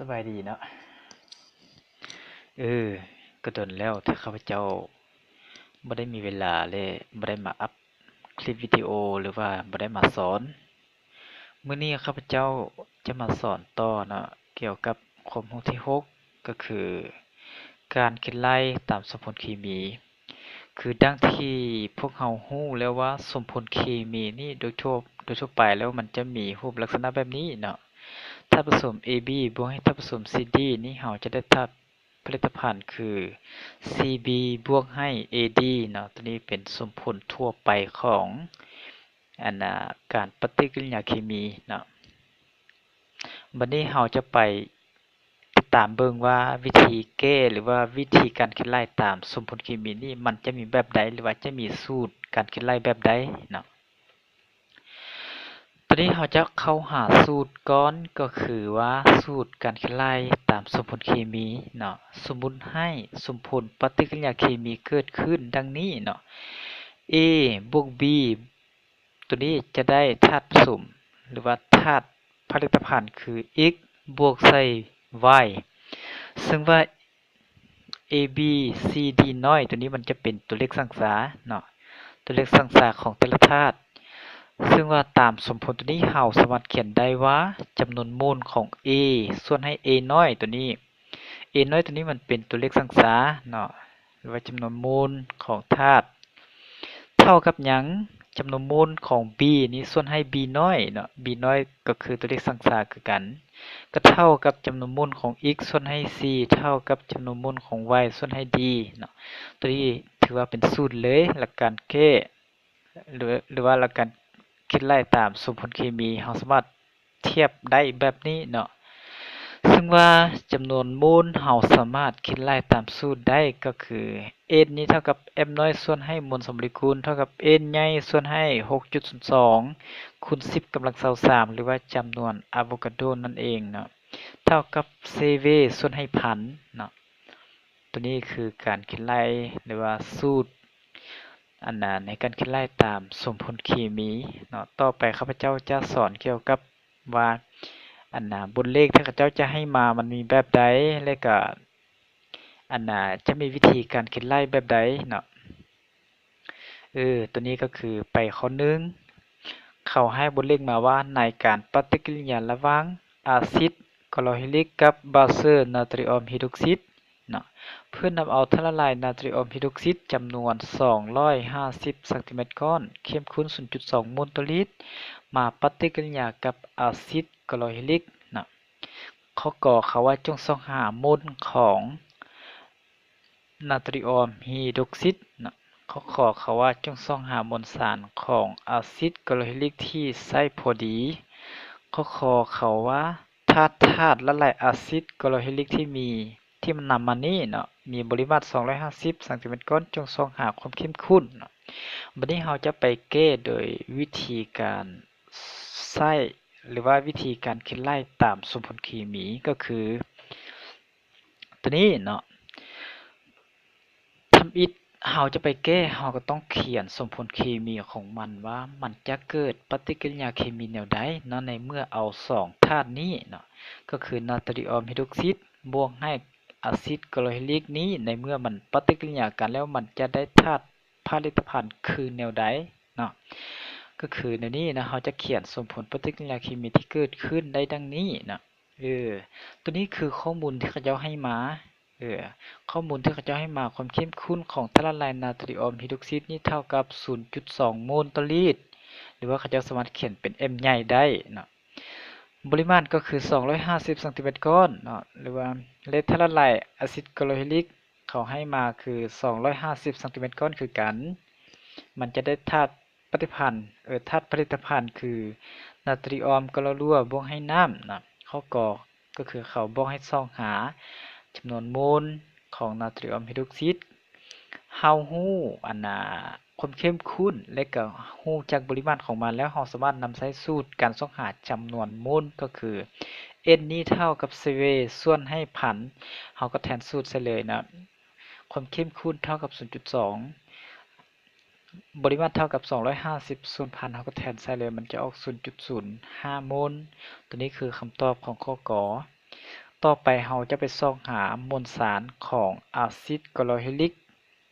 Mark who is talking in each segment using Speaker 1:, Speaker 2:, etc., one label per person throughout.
Speaker 1: สบายดีเนาะเออก็โดนแล้วที่ข้าพเจ้าบ่ได้มีเวลาเลยบ่ได้มาอัปคลิปวิดีโอหรือว่าบ่ได้มาสอนมื้อนี้ข้าพเจ้าจะมาสอนต่อเนาะเกี่ยวกับความรู้ที่6ก็คือการคิดไล่ตามสมผลเคมีคือดังที่พวกเรารู้แล้วว่าสมผลเคมีนี่โดยทั่วไปแล้วมันจะมีรูปลักษณะแบบนี้เนาะ ธาตุผสม AB บวกให้ธาตุผสม CD นี่เราจะได้ธาตุผลิตภัณฑ์คือ CB บวกให้ AD เนาะตัวนี้เป็นสมผลทั่วไปของการปฏิกิริยาเคมีเนาะบัดนี้เราจะไปตามเบิ่งว่าวิธีแก้หรือว่าวิธีการคิดไล่ตามสมผลเคมีนี่มันจะมีแบบใดหรือว่าจะมีสูตรการคิดไล่แบบใดเนาะ ตอนนี้เราจะเข้าหาสูตรก่อนก็คือว่าสูตรการคิดไล่ตามสมผลเคมีเนาะสมมุติให้สมผลปฏิกิริยาเคมีเกิดขึ้นดังนี้เนาะ A บวก B ตัวนี้จะได้ธาตุผสมหรือว่าธาตุผลิตภัณฑ์คือ X บวกใส่ Y ซึ่งว่า AB CD น้อยตัวนี้มันจะเป็นตัวเลขสังสาเนาะตัวเลขสังสาของแต่ละธาตุซึ่งว่าตามสมผลตัวนี้เราสามารถเขียนได้ว่าจำนวนโมลของ A ส่วนให้ A น้อยตัวนี้ A น้อยตัวนี้มันเป็นตัวเลขสังสาเนาะหรือว่าจำนวนโมลของธาตุเท่ากับหยังจำนวนโมลของ B นี้ส่วนให้ B น้อยเนาะ B น้อยก็คือตัวเลขสังสาคือกันก็เท่ากับจำนวนโมลของ x ส่วนให้ c เท่ากับจำนวนโมลของ y ส่วนให้ d เนาะตัวนี้ถือว่าเป็นสูตรเลยหลักการแก้หรือว่าหลักการคิดไล่ตามสมผลเคมีเราสามารถเทียบได้แบบนี้เนาะซึ่งว่าจำนวนโมลเราสามารถคิดไล่ตามสูตรได้ก็คือ n นี้เท่ากับ m น้อยส่วนให้มวลสมโมเลกุลเท่ากับ n ใหญ่ส่วนให้ 6.02 คูณ 10 กำลัง23หรือว่าจำนวนอะโวคาโดนั่นเองเนาะเท่ากับ CV ส่วนให้พันเนาะตัวนี้คือการคิดไล่หรือว่าสูตรในการคิดไล่ตามสมผลเคมีเนาะต่อไปข้าพเจ้าจะสอนเกี่ยวกับว่าบนเลขที่ข้าพเจ้าจะให้มามันมีแบบใดและก็จะมีวิธีการคิดไล่แบบใดเนาะตัวนี้ก็คือไปข้อหนึ่งเขาให้บนเลขมาว่าในการปฏิกิริยาระหว่างอาซิดคลอริกกับบาเซอร์นาตริออมไฮดรอกไซด์เนาะเพื่อนำเอาท่าละลายนาตริออมไฮดรอกไซด์จำนวน250ซมก้อนเข้มข้น 0.2 โมลต่อลิตรมาปฏิกิริยากับอาซิดคลอริกเนาะข้อกอเขาว่าจงส่องหาโมลของนาตริออมไฮดรอกไซด์เนาะเขาขอเขาว่าจงส่องหามวลสารของอาซิดคลอริกที่ใช้พอดีเขาขอเขาว่าธาตุละลายอาซิดคลอริกที่มันนำมานี่เนาะมีปริมาตร250ซมก้อนจงส่องหาความเข้มข้นเนาะบัดนี้เราจะไปแก้โดยวิธีการใช้หรือว่าวิธีการคิดไล่ตามสมผลเคมีก็คือตัวนี้เนาะ ทำอิฐเราจะไปแก้เราก็ต้องเขียนสมผลเคมีของมันว่ามันจะเกิดปฏิกิริยาเคมีแนวใดเนาะในเมื่อเอา2ธาตุนี้เนาะก็คือนาตริออมไฮดรอกไซด์บวกให้อะซิดคลอริกนี้ในเมื่อมันปฏิกิริยากันแล้วมันจะได้ธาตุผลิตภัณฑ์คือแนวใดเนาะก็คือในนี้นะเราจะเขียนสมผลปฏิกิริยาเคมีที่เกิดขึ้นได้ดังนี้นะตัวนี้คือข้อมูลที่เขาเจ้าให้มาเออ ข้อมูลที่เขาจะให้มาความเข้มข้นของท่าละลายนาตริออมไฮดรอกไซด์นี่เท่ากับ 0.2 โมลต่อลิตรหรือว่าเขาจะสามารถเขียนเป็น M ใหญ่ได้นะปริมาตรก็คือ250ซมก้อนเนาะหรือว่าเลทท่าละลายอะซิดคลอริกเขาให้มาคือ250ซมก้อนคือกันมันจะได้ธาตุปฏิพันธ์ธาตุผลิตภัณฑ์คือนาตริออมกลอรัวบวกให้น้ำนะข้อกอก็คือเขาบอกให้ส่องหาจำนวนโมลของนาตริออมไฮดรอกไซด์เฮาฮู้ความเข้มข้นและก็ฮู้จักปริมาตรของมันแล้วเราสามารถนำใช้สูตรการส่องหาจำนวนโมลก็คือ n นี้เท่ากับ CV ส่วนให้พันเราก็แทนสูตรใส่เลยนะความเข้มข้นเท่ากับ 0.2 ปริมาตรเท่ากับ250ส่วนพันเราก็แทนใส่เลยมันจะออก 0.05 โมลตัวนี้คือคำตอบของข้อกอ ต่อไปเราจะไปส่องหามวลสารของอะซิดคลอโรไฮดริก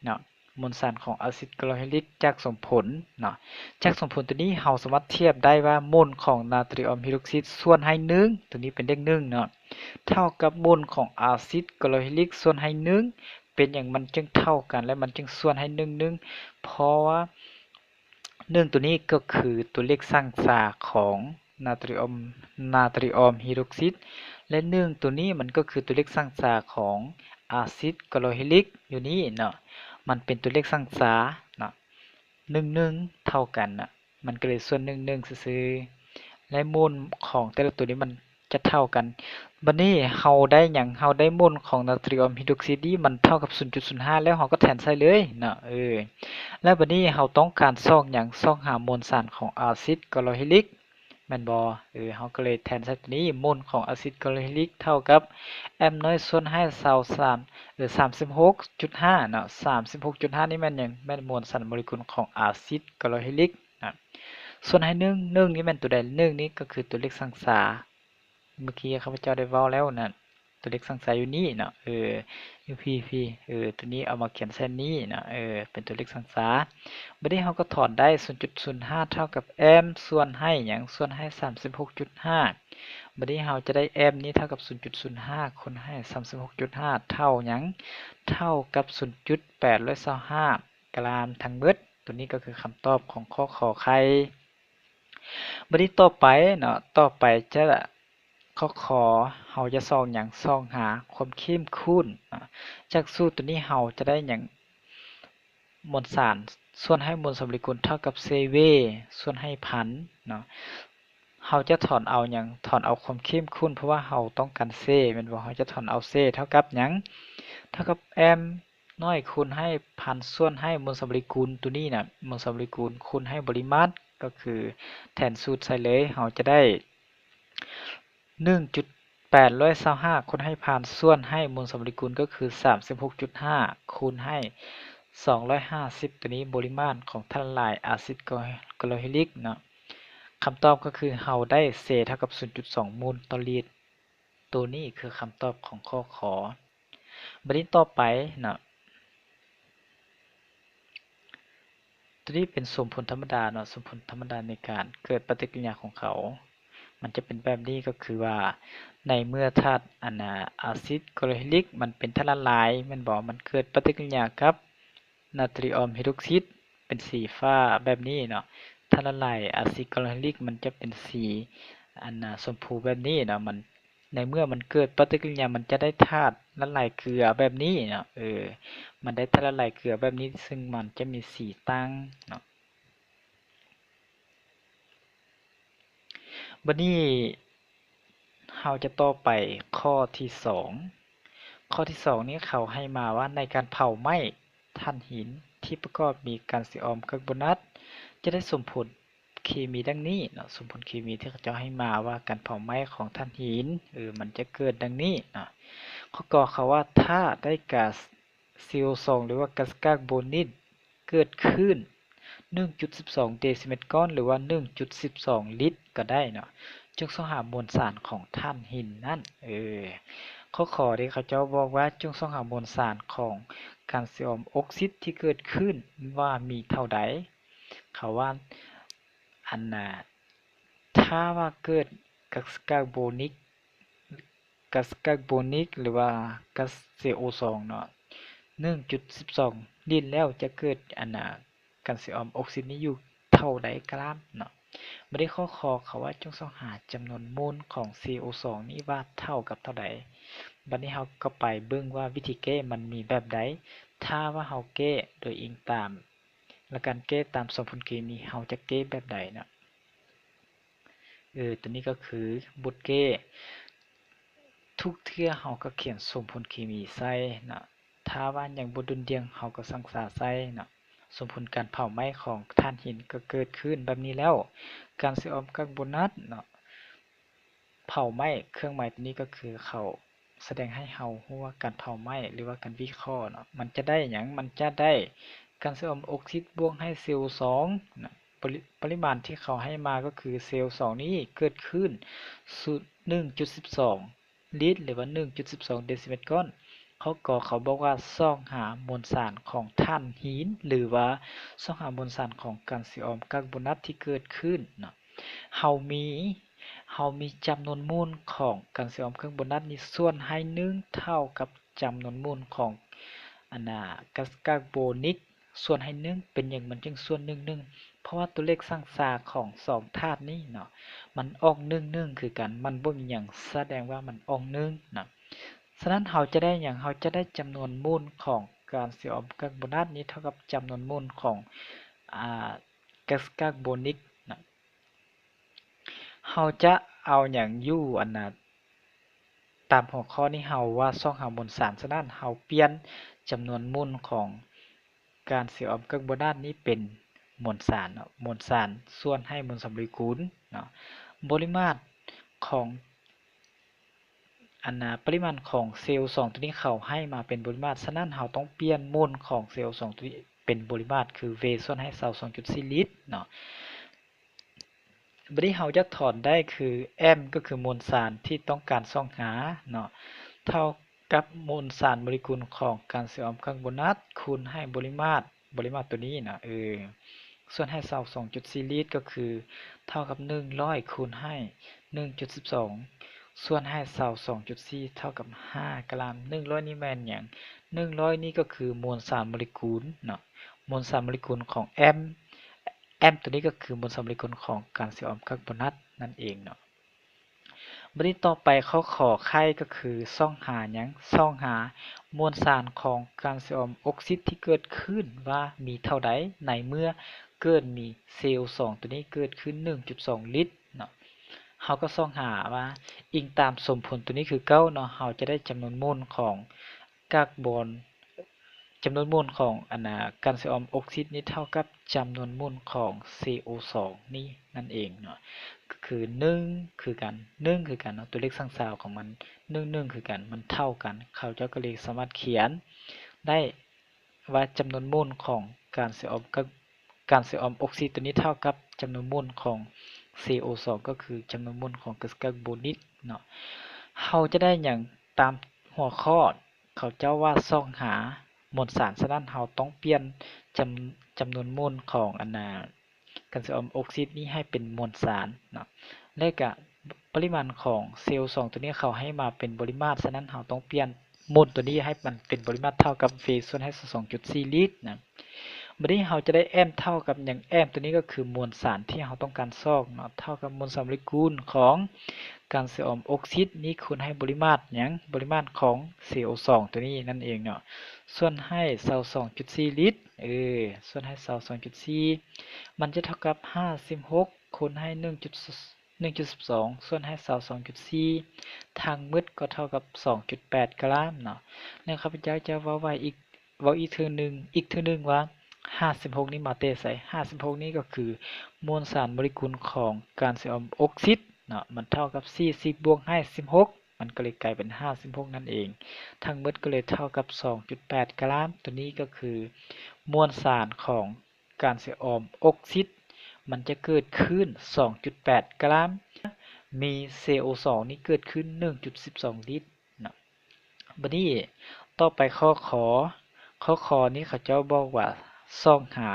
Speaker 1: เนาะมวลสารของอะซิดคลอโรไฮดริกจากสมผลเนาะจากสมผลตัวนี้เราสามารถเทียบได้ว่ามวลของนาตรีออมไฮดรอกไซด์ส่วนให้1ตัวนี้เป็นเลข1เนาะเท่ากับมวลของอะซิดคลอโรไฮดริกส่วนให้1เป็นอย่างมันจึงเท่ากันและมันจึงส่วนให้1เพราะว่า1ตัวนี้ก็คือตัวเลขสร้างสาของนาตรีออมไฮดรอกไซด์และ1ตัวนี้มันก็คือตัวเลขสร้างสาของอะซิดคลอโรไฮดริกอยู่นี้เนาะมันเป็นตัวเลขสร้างสาเนาะ1 เท่ากันน่ะมันก็เลยส่วน1ซื่อๆและมูลของแต่ละตัวนี้มันจะเท่ากันบัดนี้เราได้หยังเราได้มูลของนาตรีออมไฮดรอกไซด์มันเท่ากับ 0.05 แล้วเราก็แทนใส่เลยเนาะแล้วบัดนี้เราต้องการซอกหยังซอกหามวลสารของอะซิดคลอโรไฮดริกแม่นบ่เราก็เลยแทนใส่ตัวนี้มวลของอะซิดคลอโรไฮดริกเท่ากับ m น้อยส่วนให้36.5เนาะ36.5นี่แม่นหยังแม่นมวลสารโมเลกุลของอะซิดคลอโรไฮดริกนะส่วนให้1นี่แม่นตัวใด1นี่ก็คือตัวเลขสังสาเมื่อกี้ข้าพเจ้าได้เว้าแล้วนั่นตัวเลขสังสาอยู่นี่เนาะอยู่พี่ตัวนี้เอามาเขียนเส้นนี้เนาะเป็นตัวเลขสังสาบัดนี้เราก็ถอนได้ 0.05 เท่ากับ m ส่วนให้หยังส่วนให้ 36.5 บัดนี้เราจะได้ m นี้เท่ากับ 0.05 คูณให้ 36.5 เท่าหยังเท่ากับ 0.825 กรัมทั้งเบิดตัวนี้ก็คือคำตอบของข้อขอไข่บัดนี้ต่อไปเนาะต่อไปจะข้อขอเราจะส่องหยังส่องหาความเข้มข้นจากสูตรตัวนี้เราจะได้หยังมวลสารส่วนให้มวลสมโมเลกุลเท่ากับเซเวส่วนให้พันเนาะเราจะถอนเอาหยังถอนเอาความเข้มข้นเพราะว่าเราต้องการเซแม่นบ่เราจะถอนเอาเซเท่ากับหยังเท่ากับ m น้อยคูณให้พันส่วนให้มวลสมโมเลกุลตัวนี้น่ะมวลสมโมเลกุลคูณให้ปริมาตรก็คือแทนสูตรใส่เลยเราจะได้ 1.825 คูณให้พันส่วนให้มวลสมโมเลกุลก็คือ 36.5 คูณให้ 250 ตัวนี้ปริมาตรของท่าละลายอะซิดคลอโรไฮดริกเนาะคำตอบก็คือเราได้เศษเท่ากับ 0.2 มูลต่อลิตรตัวนี้คือคำตอบของข้อขอบัดนี้ต่อไปเนาะตัวนี้เป็นสมผลธรรมดาเนาะสมผลธรรมดาในการเกิดปฏิกิริยาของเขามันจะเป็นแบบนี้ก็คือว่าในเมื่อธาตุอะซิดคลอโรไฮดริกมันเป็นธาตุละลายมันบอกมันเกิดปฏิกิริยากับนาตรีออมไฮดรอกไซด์เป็นสีฟ้าแบบนี้เนาะธาตุละลายอะซิดคลอโรไฮดริกมันจะเป็นสีชมพูแบบนี้เนาะมันในเมื่อมันเกิดปฏิกิริยามันจะได้ธาตุละลายเกลือแบบนี้เนาะมันได้ธาตุละลายเกลือแบบนี้ซึ่งมันจะมีสีตั้งเนาะบัดนี้เราจะต่อไปข้อที่2ข้อที่2นี้เขาให้มาว่าในการเผาไหม้ถ่านหินที่ประกอบมีแคลเซียมคาร์บอนัตจะได้ส่งผลเคมีดังนี้เนาะส่งผลเคมีที่เขาจะให้มาว่าการเผาไหม้ของถ่านหินมันจะเกิดดังนี้เนาะข้อกอเขาว่าถ้าได้ก๊าซ CO2 หรือว่าก๊าซคาร์บอนิกเกิดขึ้น 1.12 เดซิเมตรก้อนหรือว่า 1.12 ลิตรก็ได้เนาะจงสหามวลสารของถ่านหินนั่นข้อขอที่เขาเจ้าบอกว่าจงสหามวลสารของแคลเซียมออกไซด์ที่เกิดขึ้นว่ามีเท่าใดเขาว่าถ้าว่าเกิดก๊าซคาร์บอนิกหรือว่าก๊าซ CO2 เนาะ 1.12 ลิตรแล้วจะเกิดแคลเซียมออกไซด์นี้อยู่เท่าใดกรัมเนาะไม่ได้ข้อเขาว่าจงหาจำนวนโมลของ CO2 นี้ว่าเท่ากับเท่าใดบัดนี้เราก็ไปเบิ่งว่าวิธีแก้มันมีแบบใดถ้าว่าเราแก้โดยอิงตามและการแก้ตามสมผลเคมีเราจะแก้แบบใดเนาะตัวนี้ก็คือบทแก้ทุกเทื่อเราก็เขียนสมผลเคมีใส่เนาะถ้าว่ายังบ่ดุลเดียงเราก็สังสาใส่เนาะสมผลการเผาไหม้ของถ่านหินก็เกิดขึ้นแบบนี้แล้วแคลเซียมคาร์บอนัตเนาะเผาไหม้เครื่องหมายตัวนี้ก็คือเขาแสดงให้เรารู้ว่าการเผาไหม้หรือว่าการวิเคราะห์เนาะมันจะได้หยังมันจะได้แคลเซียมออกไซด์บวกให้ CO2 นะปริมาณที่เขาให้มาก็คือ CO2 นี้เกิดขึ้น 1.12 ลิตรหรือว่า 1.12 เดซิเมตรก้อนเขาบอกว่าส่องหามวลสารของถ่านหินหรือว่าส่องหามวลสารของแคลเซียมคาร์บอเนตที่เกิดขึ้นเนาะเฮามีเฮามีจำนวนมูลของแคลเซียมคาร์บอเนตนี่ส่วนให้1เท่ากับจำนวนมูลของก๊าซคาร์บอนิกส่วนให้1เป็นหยังมันจึงส่วน1เพราะว่าตัวเลขสร้างสาของ2ธาตุนี้เนาะมันออก1คือกันมันบ่มีหยังแสดงว่ามันออก1เนาะฉะนั้นเราจะได้หยังเราจะได้จำนวนมูลของแคลเซียมคาร์บอเนตนี้เท่ากับจำนวนมูลของอ่าก๊าซคาร์บอนิกนะเราจะเอาหยังอยู่ตามหัวข้อนี้เราว่าส่องหามวลสารฉะนั้นเราเปลี่ยนจำนวนมูลของแคลเซียมคาร์บอเนตนี้เป็นมวลสารเนาะมวลสารส่วนให้มวลสำลีคูณเนาะปริมาตรของปริมาณของเซลล์2ตัวนี้เขาให้มาเป็นปริมาตรฉะนั้นเราต้องเปลี่ยนมวลของเซลล์2ตัวนี้เป็นปริมาตรคือ V ส่วนให้22.4 ลิตรเนาะบัดนี้เราจะถอนได้คือ M ก็คือมวลสารที่ต้องการส่องหาเนาะเท่ากับมวลสารโมเลกุลของแคลเซียมคาร์บอเนตคูณให้ปริมาตรตัวนี้นะส่วนให้22.4 ลิตรก็คือเท่ากับ100คูณให้ 1.12 ส่วนให้22.4 เท่ากับ5กรัม100นี่แม่นหยัง100นี่ก็คือมวลสารโมเลกุลเนาะมวลสารโมเลกุลของ M ตัวนี้ก็คือมวลสารโมเลกุลของแคลเซียมคาร์บอเนตนั่นเองเนาะบัดนี้ต่อไปเขาขอไข่ก็คือส่องหาหยังส่องหามวลสารของแคลเซียมออกไซด์ที่เกิดขึ้นว่ามีเท่าใดในเมื่อเกิดมีเซลล์2ตัวนี้เกิดขึ้น 1.2 ลิตรเนาะเราก็ส่องหาว่าอิงตามสมผลตัวนี้คือเก้าเนาะเราจะได้จำนวนโมลของคาร์บอนจำนวนโมลของแคลเซียมออกไซด์นี้เท่ากับจำนวนโมลของ CO2 นี่นั่นเองเนาะก็คือ1คือกัน1คือกันเนาะตัวเลขสร้างสาวของมัน1คือกันมันเท่ากันเขาเจ้าก็เลยสามารถเขียนได้ว่าจำนวนโมลของแคลเซียมออกไซด์ตัวนี้เท่ากับจำนวนโมลของ CO2 ก็คือจำนวนโมลของก๊าซคาร์บอนิกเนาะเราจะได้อย่างตามหัวข้อเขาเจ้าว่าส่องหามวลสารฉะนั้นเราต้องเปลี่ยนจำนวนโมลของแคลเซียมออกไซด์นี้ให้เป็นมวลสารเนาะและก็ปริมาณของเซลล์2ตัวนี้เขาให้มาเป็นปริมาตรฉะนั้นเราต้องเปลี่ยนโมลตัวนี้ให้มันเป็นปริมาตรเท่ากับ V ส่วนให้2.4 ลิตรนะบัดนี้เราจะได้แอมเท่ากับอย่างแอมตัวนี้ก็คือมวลสารที่เราต้องการซอกเนาะเท่ากับมวลสารโมเลกุลของแคลเซียมออกไซด์นี้คูณให้ปริมาตรอย่างปริมาตรของ CO2 ตัวนี้นั่นเองเนาะส่วนให้22.4 ลิตรส่วนให้22.4มันจะเท่ากับ56คูณให้1.12ส่วนให้22.4ทางมืดก็เท่ากับ 2.8 กรัมเนาะแล้วข้าพเจ้าจะเว้าอีกเทื่อนึงว่า56นี้มาเตใส่56นี้ก็คือมวลสารโมเลกุลของแคลเซียมออกไซด์เนาะมันเท่ากับ40บวกให้16มันก็เลยกลายเป็น56นั่นเองทั้งหมดก็เลยเท่ากับ 2.8 กรัมตัวนี้ก็คือมวลสารของแคลเซียมออกไซด์มันจะเกิดขึ้น 2.8 กรัมมี CO2 นี่เกิดขึ้น 1.12 ลิตรเนาะบัดนี้ต่อไปข้อขอนี้เขาเจ้าบอกว่าส่องหา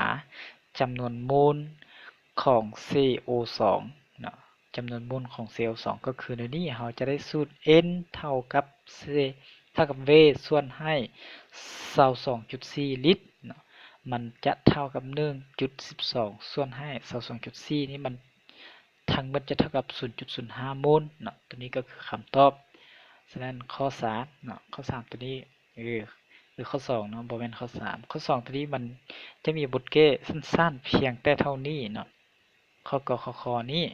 Speaker 1: จำนวนโมลของ CO2 เนาะจำนวนโมลของ CO2 ก็คือในนี้เราจะได้สูตร N เท่ากับ V ส่วนให้22.4 ลิตรเนาะมันจะเท่ากับ 1.12 ส่วนให้22.4 นี่มันทั้งหมดจะเท่ากับ 0.05 โมลเนาะตัวนี้ก็คือคำตอบฉะนั้นข้อ3เนาะข้อ3ตัวนี้หรือข้อ2เนาะบ่แม่นข้อ3ข้อ2ตัวนี้มันจะมีบทแก้สั้นๆเพียงแต่เท่านี้เนาะข้อกขนี้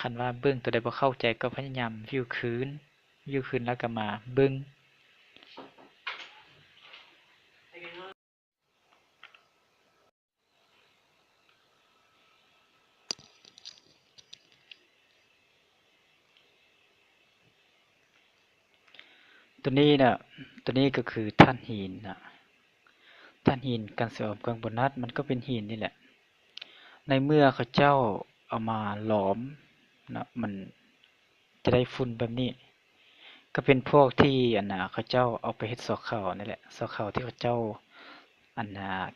Speaker 1: คันว่าเบิ่งตัวใดบ่เข้าใจก็พยายามวิวคืนแล้วก็มาเบิ่งตัวนี้น่ะตัวนี้ก็คือถ่านหินนะถ่านหินแคลเซียมคาร์บอเนตมันก็เป็นหินนี่แหละในเมื่อเขาเจ้าเอามาหลอมนะมันจะได้ฝุ่นแบบนี้ ก็เป็นพวกที่เขาเจ้าเอาไปเฮ็ดซอกข้าวนี่แหละซอกข้าวที่เขาเจ้า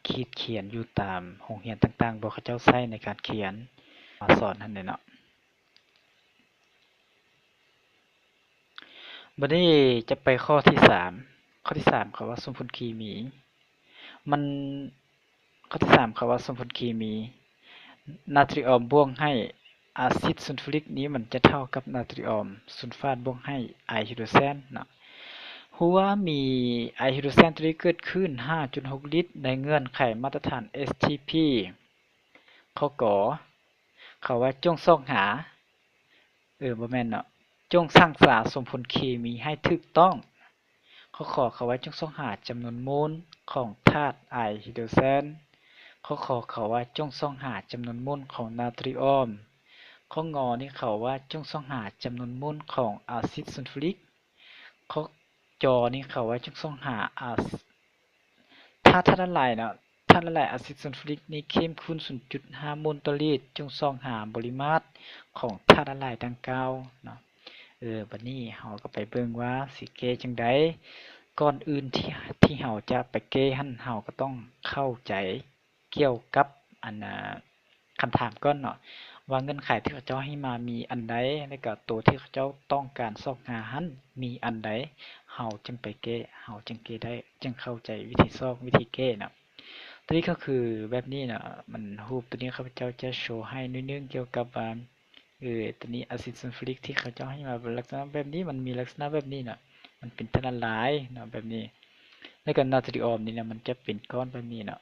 Speaker 1: ขีดเขียนอยู่ตามโรงเรียนต่างๆบ่เขาเจ้าใช้ในการเขียนมาสอนนั่นแหละเนาะบัดนี้จะไปข้อที่3ข้อที่3เขาว่าสมผลเคมีมันข้อที่3เขาว่าสมผลเคมีนาตรีออมบวกให้อาซิดซัลฟูริกนี้มันจะเท่ากับนาตรีออมซัลฟาตบวกให้ไอฮิโดรเซนเนาะหัวมีไอฮิโดรเซนตัวนี้เกิดขึ้น 5.6 ลิตรในเงื่อนไขมาตรฐาน STP ข้อกอเขาว่าจงส่องหาบ่แม่นเนาะจงสร้างสารสมผลเคมีให้ถูกต้องข้อขอเขาว่าจงส่องหาจำนวนโมลของธาตุไอฮิโดรเซนข้อขอเขาว่าจงส่องหาจำนวนโมลของนาตรีออมข้องอนี่เขาว่าจงส่องหาจำนวนโมลของอาซิดซัลฟูริกข้อจอนี่เขาว่าจงส่องหาธาตุละลายเนาะธาตุละลายอาซิดซัลฟูริกนี่เข้มข้น 0.5 โมลต่อลิตรจงส่องหาปริมาตรของธาตุละลายดังกล่าวเนาะบัดนี้เราก็ไปเบิ่งว่าสิแก้จังได๋ก่อนอื่นที่เราจะไปแก้หั่นเราก็ต้องเข้าใจเกี่ยวกับคำถามก่อนเนาะว่าเงื่อนไขที่เขาเจ้าให้มามีอันใดแล้วก็ตัวที่เขาเจ้าต้องการซอกหาหั่นมีอันใดเราจึงไปแก้เราจึงแก้ได้จึงเข้าใจวิธีซอกวิธีแก้เนาะตัวนี้ก็คือแบบนี้เนาะมันรูปตัวนี้ข้าพเจ้าจะโชว์ให้นิดนึงเกี่ยวกับว่าตัวนี้อะซิดซัลฟูริกที่เขาเจ้าให้มาเป็นลักษณะแบบนี้มันมีลักษณะแบบนี้เนาะมันเป็นธาตุละลายเนาะแบบนี้แล้วก็นาตรีออมนี่นะมันจะเป็นก้อนแบบนี้เนาะ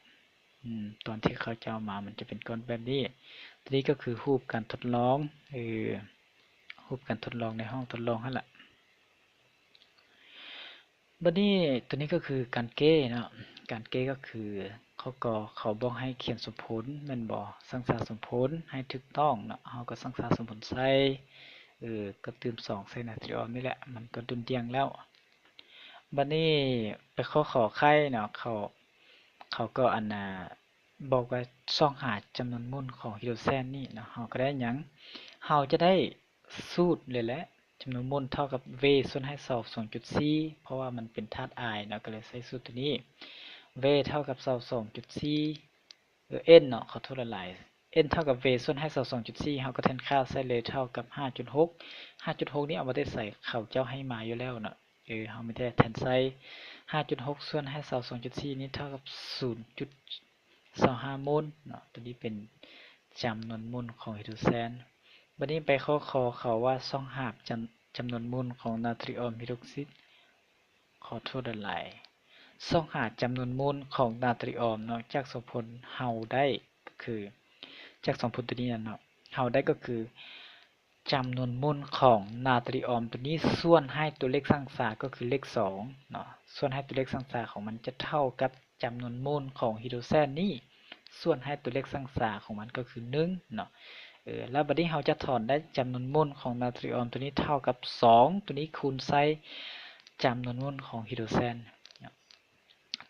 Speaker 1: ตอนที่เขาเจ้ามามันจะเป็นก้อนแบบนี้ตัวนี้ก็คือรูปการทดลองรูปการทดลองในห้องทดลองนั่นแหละบัดนี้ตัวนี้ก็คือการแก้เนาะการแก้ก็คือเขาบอกให้เขียนสมผลแม่นบ่สร้างสารสมผลให้ถูกต้องเนาะเฮาก็สร้างสารสมผลใส่ก็เติม2ใส่นาตรีออมนี่แหละมันก็ดุลเดียงแล้วบัดนี้ไปข้อขอไข่เนาะเขาก็บอกว่าส่องหาจำนวนโมลของไฮโดรเจนนี่เนาะเราก็ได้หยังเราจะได้สูตรเลยแหละจำนวนโมลเท่ากับ V ส่วนให้สอบ 2.4 เพราะว่ามันเป็นธาตุไอเนาะก็เลยใส่สูตรตัวนี้ V เท่ากับสอบ 2.4 N เนาะขอโทษหลาย N เท่ากับ V ส่วนให้สอบ 2.4 เราก็แทนค่าใส่เลยเท่ากับ 5.6 5.6 นี่เอามาได้ใส่เขาเจ้าให้มาอยู่แล้วเนาะเราไม่ได้แทนใส่ 5.6 ส่วนให้สอบ 2.4 นี่เท่ากับ 0.25 โมลเนาะตัวนี้เป็นจำนวนโมลของไฮโดรเจนบัดนี้ไปข้อเขาว่าส่องหาจำนวนโมลของนาตรีออมไฮดรอกไซด์ขอโทษหลายส่องหาจำนวนโมลของนาตรีออมเนาะจากสมผลเฮาได้ก็คือจากสมผลตัวนี้เนาะเฮาได้ก็คือจำนวนโมลของนาตรีออมตัวนี้ส่วนให้ตัวเลขสร้างสาก็คือเลข2เนาะส่วนให้ตัวเลขสร้างสาของมันจะเท่ากับจำนวนโมลของไฮโดรเจนนี่ส่วนให้ตัวเลขสร้างสาของมันก็คือ1เนาะแล้วบัดนี้เราจะถอนได้จำนวนโมลของนาตรีออมตัวนี้เท่ากับ2ตัวนี้คูณใส่จำนวนโมลของไฮโดรเจน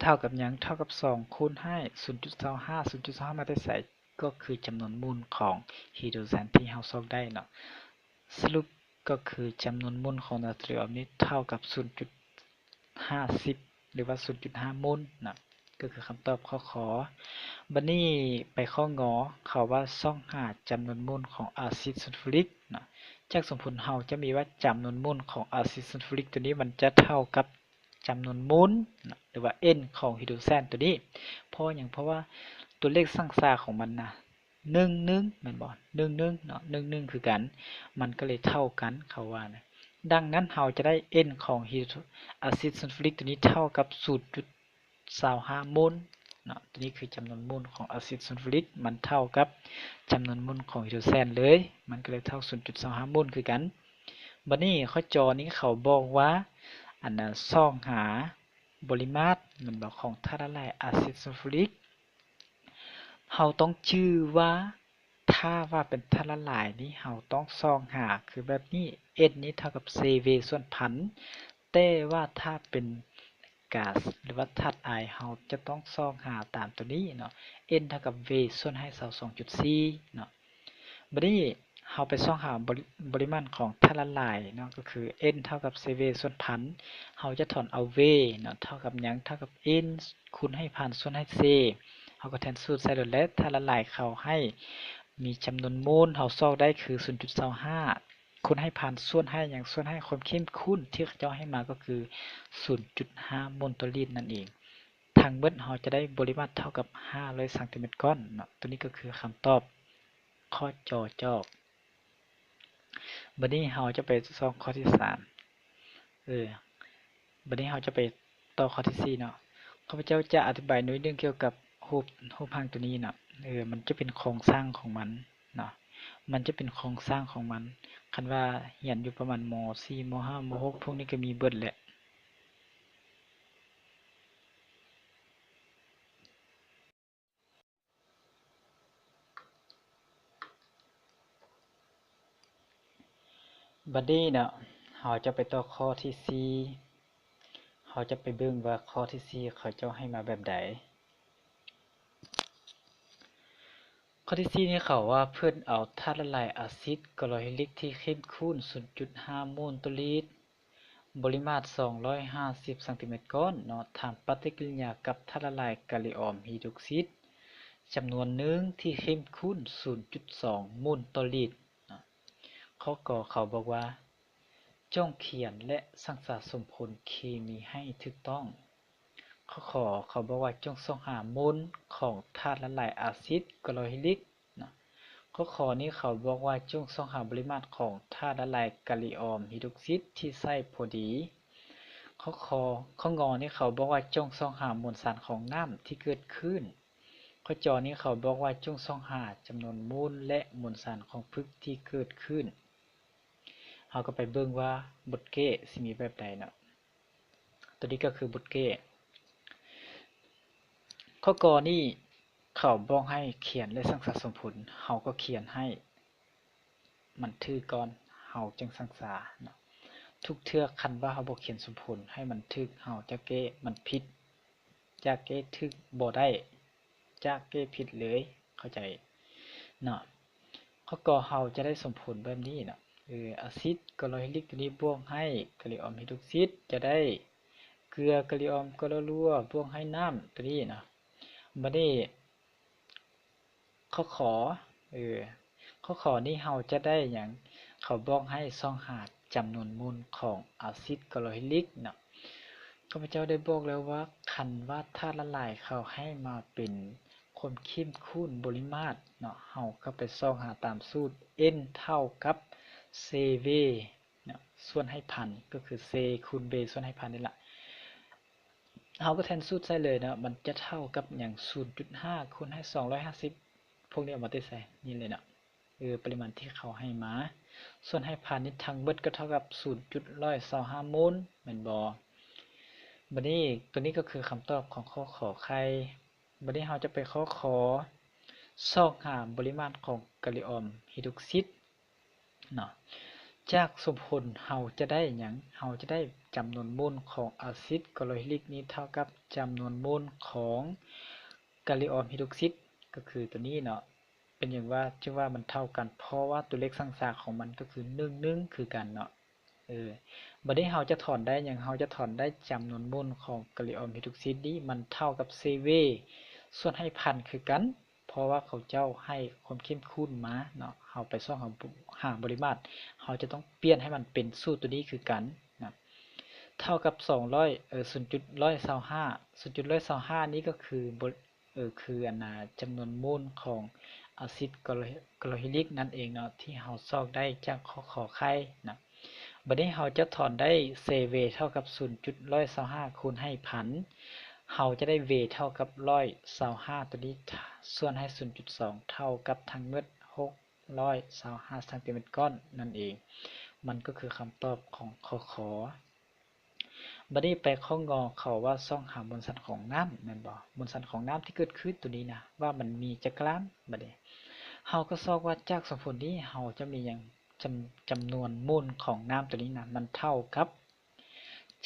Speaker 1: เท่ากับหยังเท่ากับ2คูณให้ 0.25 0.25 มาได้ใส่ก็คือจำนวนโมลของไฮโดรเจนที่เราซอกได้เนาะสรุปก็คือจำนวนโมลของนาตรีออมนี้เท่ากับ 0.50 หรือว่า 0.5 โมลนะก็คือคำตอบข้อขอบัดนี้ไปข้องอเขาว่าส่องหาจำนวนโมลของอาซิดซัลฟูริกนะจากสมผลเฮาจะมีว่าจำนวนโมลของอาซิดซัลฟูริกตัวนี้มันจะเท่ากับจำนวนโมลหรือว่า N ของไฮโดรเจนตัวนี้เพราะอย่างเพราะว่าตัวเลขสร้างสาของมันนะ11แม่นบ่11เนาะ11คือกันมันก็เลยเท่ากันเขาว่านะดังนั้นเราจะได้ N ของอาซิดซัลฟูริกตัวนี้เท่ากับ 0.25 โมลเนาะตัวนี้คือจำนวนโมลของอาซิดซัลฟูริกมันเท่ากับจำนวนโมลของไฮโดรเจนเลยมันก็เลยเท่า 0.25 โมลคือกันบัดนี้ข้อจอนี้เขาบอกว่าส่องหาปริมาตรมันบอกของธาตุละลายอาซิดซัลฟูริกเราต้องชื่อว่าถ้าว่าเป็นธาตุละลายนี้เราต้องส่องหาคือแบบนี้ N นี้เท่ากับ CV ส่วนพันแต่ว่าถ้าเป็นก๊าซหรือว่าธาตุไอเราจะต้องส่องหาตามตัวนี้เนาะ N เท่ากับ V ส่วนให้22.4เนาะบัดนี้ เราไปส่องหาบริมาณของธาตุละลายเนาะก็คือ n เท่ากับ cv ส่วนพันเราจะถอนเอา v เนาะเท่ากับหยังเท่ากับ n คูณให้พันส่วนให้ c เราก็แทนสูตรใส่แล้วธาตุละลายเขาให้มีจำนวนโมลเราซอกได้คือ 0.25 คูณให้พันส่วนให้อย่างส่วนให้ความเข้มข้นที่เขาเจ้าให้มาก็คือ 0.5 โมลต่อลิตรนั่นเองทั้งหมดเราจะได้ปริมาตรเท่ากับ500ซมก้อนเนาะตัวนี้ก็คือคำตอบข้อจอจอกบัดนี้เราจะไปส่องข้อที่3บัดนี้เราจะไปต่อข้อที่4เนาะข้าพเจ้าจะอธิบายหน่อยนึงเกี่ยวกับรูปร่างตัวนี้เนาะมันจะเป็นโครงสร้างของมันเนาะมันจะเป็นโครงสร้างของมันคันว่าเรียนอยู่ประมาณม.4 ม.5 ม.6 พวกนี้ก็มีเบิดแหละบัดนี้เนาะเราจะไปต่อข้อที่4เราจะไปเบิ่งว่าข้อที่4เขาเจ้าให้มาแบบใดข้อที่4นี่เขาว่าเพิ่นเอาธาตุละลายอะซิดกลอฮิลิกที่เข้มข้น 0.5 โมลต่อลิตรปริมาตร250ซมก้อนเนาะทำปฏิกิริยากับธาตุละลายกาลิออมไฮดรอกไซด์จำนวนหนึ่งที่เข้มข้น 0.2 โมลต่อลิตรข้อกอเขาบอกว่าจงเขียนและสร้างสมผลเคมีให้ถูกต้องข้อขอเขาบอกว่าจงส่องหาโมลของธาตุละลายอะซิดกลอฮิลิกข้อขอนี้เขาบอกว่าจงส่องหาปริมาตรของธาตุละลายกาลิออมไฮดรอกไซด์ที่ใส่พอดีข้องอนี้เขาบอกว่าจงส่องหามวลสารของน้ำที่เกิดขึ้นข้อจอนี้เขาบอกว่าจงส่องหาจำนวนโมลและมวลสารของพึกที่เกิดขึ้นเราก็ไปเบิ่งว่าบทเก้สิมีแบบใดเนาะตัวนี้ก็คือบทเก้ข้อกอนี้เขาบอกให้เขียนและสร้างสมผลเราก็เขียนให้มันถูกก่อนเราจึงสร้างเนาะทุกเทื่อคันว่าเราบ่เขียนสมผลให้มันถูกเราจะเก้มันผิดจะเก้ถูกบ่ได้จะเก้ผิดเลยเข้าใจเนาะข้อกอเราจะได้สมผลแบบนี้เนาะอะซิดกลอฮิลิกตัวนี้บวกให้กาลิออมไฮดรอกไซด์จะได้เกลือกาลิออมกลอรัวบวกให้น้ำตัวนี้เนาะบัดนี้ข้อขอข้อขอนี้เราจะได้หยังเขาบอกให้ส่องหาจำนวนโมลของอะซิดกลอฮิลิกเนาะข้าพเจ้าได้บอกแล้วว่าคันว่าธาตุละลายเขาให้มาเป็นความเข้มข้นปริมาตรเนาะเราก็ไปส่องหาตามสูตร n เท่ากับ cv เนาะส่วนให้พันก็คือ c คูณ b ส่วนให้พันนี่แหละเราก็แทนสูตรใส่เลยเนาะมันจะเท่ากับอย่าง 0.5 คูณให้250พวกนี้เอามาติดใส่นี่เลยเนาะปริมาณที่เขาให้มาส่วนให้พันนี้ทั้งเบิดก็เท่ากับ 0.125 โมลแม่นบ่บัดนี้ตัวนี้ก็คือคำตอบของข้อขอไข่บัดนี้เราจะไปข้อขอซอกหาปริมาณของกาลิออมไฮดรอกไซด์เนาะจากสมผลเราจะได้หยังเราจะได้จำนวนโมลของอะซิดกลอฮิลิกนี้เท่ากับจำนวนโมลของกาลิออมไฮดรอกไซด์ก็คือตัวนี้เนาะเป็นอย่างว่าชื่อว่ามันเท่ากันเพราะว่าตัวเลขสังสารของมันก็คือ1คือกันเนาะบัดนี้เราจะถอนได้อย่างเราจะถอนได้จำนวนโมลของกาลิออมไฮดรอกไซด์นี้มันเท่ากับ CV ส่วนให้พันคือกันเพราะว่าเขาเจ้าให้ความเข้มข้นมาเนาะเราไปส่องหาปริมาตรเราจะต้องเปลี่ยนให้มันเป็นสูตรตัวนี้คือกันนะเท่ากับ2000.125 0.125นี้ก็คือคือจำนวนโมลของอะซิดกลอฮิลิกนั่นเองเนาะที่เราซอกได้จากข้อขอไข่นะบัดนี้เราจะถอนได้ CV เท่ากับ 0.125 คูณให้พันเราจะได้ V เท่ากับ125ตัวนี้ส่วนให้ 0.2 เท่ากับทั้งหมด625ซมก้อนนั่นเองมันก็คือคำตอบของข้อขอบัดนี้ไปข้องอเขาว่าส่องหามวลสารของน้ำแม่นบ่มวลสารของน้ำที่เกิดขึ้นตัวนี้นะว่ามันมีจักรานบัดนี้เฮาก็ซอกว่าจากสมผลนี้เฮาจะมีอย่างจำนวนโมลของน้ำตัวนี้นะมันเท่ากับ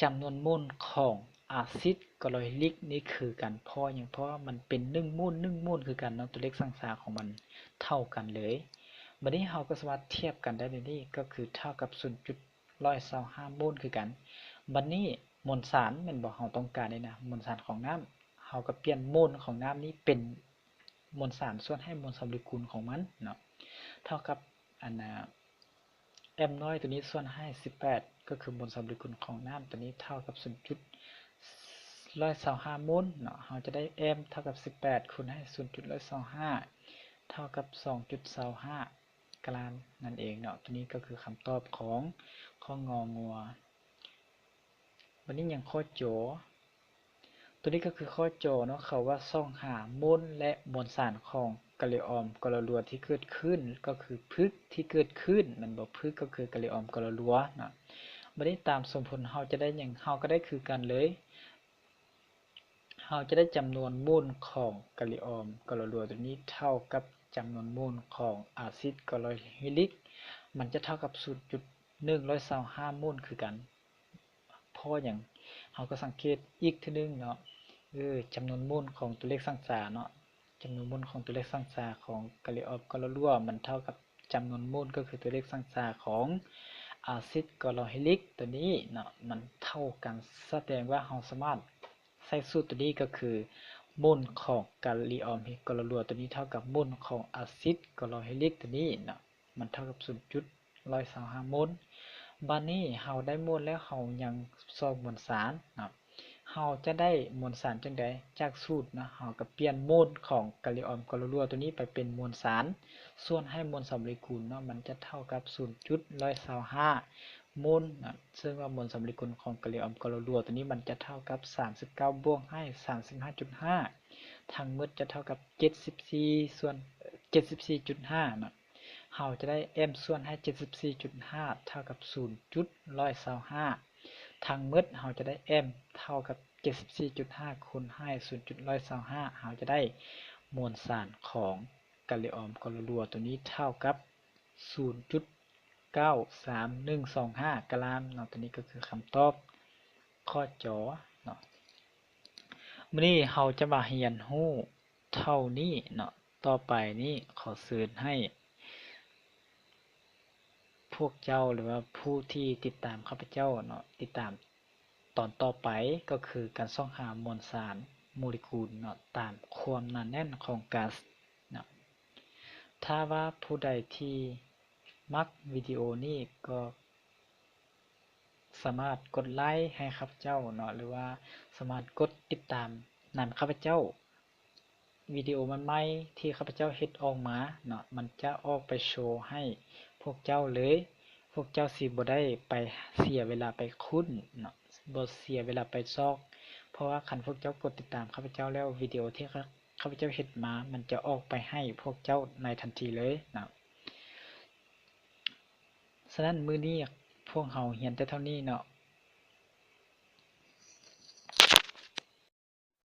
Speaker 1: จำนวนโมลของอะซิดกลอฮิลิกนี่คือกันเพราะอย่างเพราะมันเป็น1 โมลคือกันเนาะตัวเลขสังสารของมันเท่ากันเลย บัดนี้เราก็สามารถเทียบกันได้ในนี้ก็คือเท่ากับ 0.125 โมลคือกันบัดนี้มวลสารแม่นบ่เราต้องการนี่นะมวลสารของน้ำเราก็เปลี่ยนโมลของน้ำนี้เป็นมวลสารส่วนให้มวลสำลีคูณของมันเนาะเท่ากับอันm น้อยตัวนี้ส่วนให้18ก็คือมวลสำลีคูณของน้ำตัวนี้เท่ากับ 0.125 โมลเนาะเราจะได้ m เท่ากับ18คูณให้ 0.125 เท่ากับ 2.25 กรัมนั่นเองเนาะตัวนี้ก็คือคำตอบของข้ององัววันนี้ยังข้อโจตัวนี้ก็คือข้อโจเนาะเขาว่าส่องหาโมลและมวลสารของกะลิออมกลรัวที่เกิดขึ้นก็คือพึกที่เกิดขึ้นมันบอกพึกก็คือกะลิออมกลรัวเนาะวันนี้ตามสมผลเราจะได้อย่างเราก็ได้คือกันเลยเราจะได้จำนวนโมลของกะลิออมกลรัวตัวนี้เท่ากับจำนวนโมลของอาซิดกลอฮิลิกมันจะเท่ากับ 0.125 โมลคือกันเพราะอย่างเราก็สังเกตอีกทีนึงเนาะจำนวนโมลของตัวเลขสังสาเนาะจำนวนโมลของตัวเลขสังสาของกะลิออมกลรัวมันเท่ากับจำนวนโมลก็คือตัวเลขสังสาของอาซิดกลอฮิลิกตัวนี้เนาะมันเท่ากันแสดงว่าเราสามารถใส่สูตรตัวนี้ก็คือโมลของกะลิออมกลรัวตัวนี้เท่ากับโมลของอาซิดกลอฮิลิกตัวนี้เนาะมันเท่ากับ 0.125 โมลบัดนี้เราได้โมลแล้วเรายังสอบมวลสารเนาะเราจะได้มวลสารจังได๋จากสูตรนะเราก็เปลี่ยนโมลของกะลิออมกลรัวตัวนี้ไปเป็นมวลสารส่วนให้มวลสำลีคูณเนาะมันจะเท่ากับ 0.125 โมลนะซึ่งว่ามวลสำลีคูณของกะลิออมกลรัวตัวนี้มันจะเท่ากับ39บวกให้ 35.5 ทั้งหมดจะเท่ากับ74ส่วน74.5เนาะเราจะได้ m ส่วนให้ 74.5 เท่ากับ 0.125 ทั้งหมดเราจะได้ m เท่ากับ 74.5 คูณให้ 0.125 เราจะได้มวลสารของกะลิออมกลรัวตัวนี้เท่ากับ 0.93125 กรัมเนาะตัวนี้ก็คือคำตอบข้อจอเนาะมื้อนี้เราจะมาเรียนรู้เท่านี้เนาะต่อไปนี้ขอเชิญให้พวกเจ้าหรือว่าผู้ที่ติดตามข้าพเจ้าเนาะติดตามตอนต่อไปก็คือการส่องหามวลสารโมเลกุลเนาะตามความหนาแน่นของก๊าซเนาะถ้าว่าผู้ใดที่มักวิดีโอนี้ก็สามารถกดไลค์ให้ข้าพเจ้าเนาะหรือว่าสามารถกดติดตามนั่นข้าพเจ้าวิดีโอใหม่ๆที่ข้าพเจ้าเฮ็ดออกมาเนาะมันจะออกไปโชว์ให้พวกเจ้าเลยพวกเจ้าสิบ่ได้ไปเสียเวลาไปค้นเนาะบ่เสียเวลาไปซอกเพราะว่าคันพวกเจ้ากดติดตามข้าพเจ้าแล้ววิดีโอที่ข้าพเจ้าเฮ็ดมามันจะออกไปให้พวกเจ้าในทันทีเลยนะฉะนั้นมื้อนี้พวกเราเรียนแต่เท่านี้เนาะ